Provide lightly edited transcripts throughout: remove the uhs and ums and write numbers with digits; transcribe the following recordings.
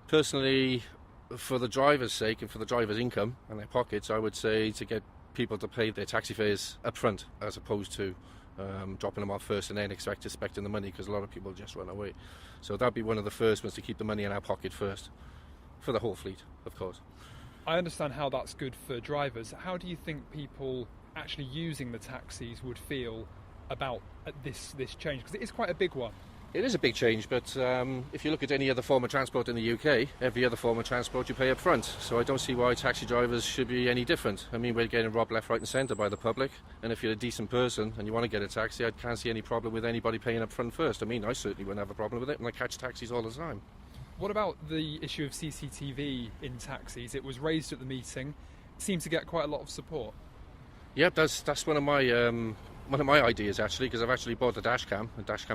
Personally, for the driver's sake and for the driver's income and their pockets, I would say to get people to pay their taxi fares up front as opposed to dropping them off first and then expecting the money, because a lot of people just run away. So that'd be one of the first ones, to keep the money in our pocket first, for the whole fleet, of course. I understand how that's good for drivers. How do you think people actually using the taxis would feel about this change? Because it is quite a big one. It is a big change, but if you look at any other form of transport in the UK, every other form of transport you pay up front. So I don't see why taxi drivers should be any different. I mean, we're getting robbed left, right and centre by the public, and if you're a decent person and you want to get a taxi, I can't see any problem with anybody paying up front first. I mean, I certainly wouldn't have a problem with it, and I catch taxis all the time. What about the issue of CCTV in taxis? It was raised at the meeting. It seemed to get quite a lot of support. Yep, that's one of my ideas, actually, because I've actually bought a dash cam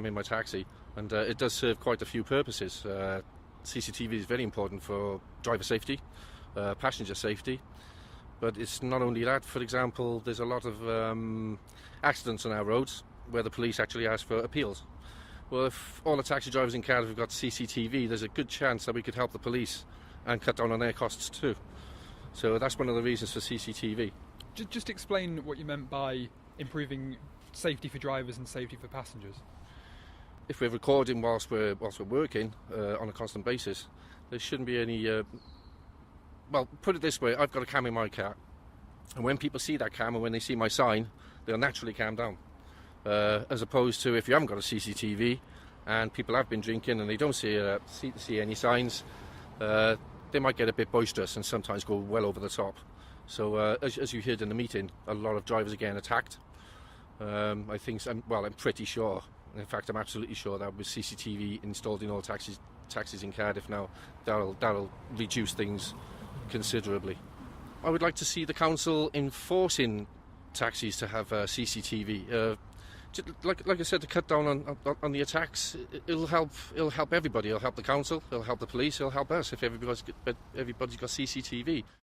in my taxi, and it does serve quite a few purposes. CCTV is very important for driver safety, passenger safety, but it's not only that. For example, there's a lot of accidents on our roads where the police actually ask for appeals. Well, if all the taxi drivers in Cardiff have got CCTV, there's a good chance that we could help the police and cut down on their costs too. So that's one of the reasons for CCTV. Just explain what you meant by improving safety for drivers and safety for passengers. If we're recording whilst we're working on a constant basis, there shouldn't be any... well, put it this way, I've got a cam in my car, and when people see that cam and when they see my sign, they'll naturally calm down. As opposed to if you haven't got a CCTV and people have been drinking and they don't see any signs, they might get a bit boisterous and sometimes go well over the top. So as you heard in the meeting, a lot of drivers are getting attacked. I'm pretty sure, in fact I'm absolutely sure, that with CCTV installed in all taxis in Cardiff now, that'll reduce things considerably. I would like to see the council enforcing taxis to have CCTV. Like I said, to cut down on the attacks, it'll help everybody. It'll help the council, it'll help the police, it'll help us if everybody's got CCTV.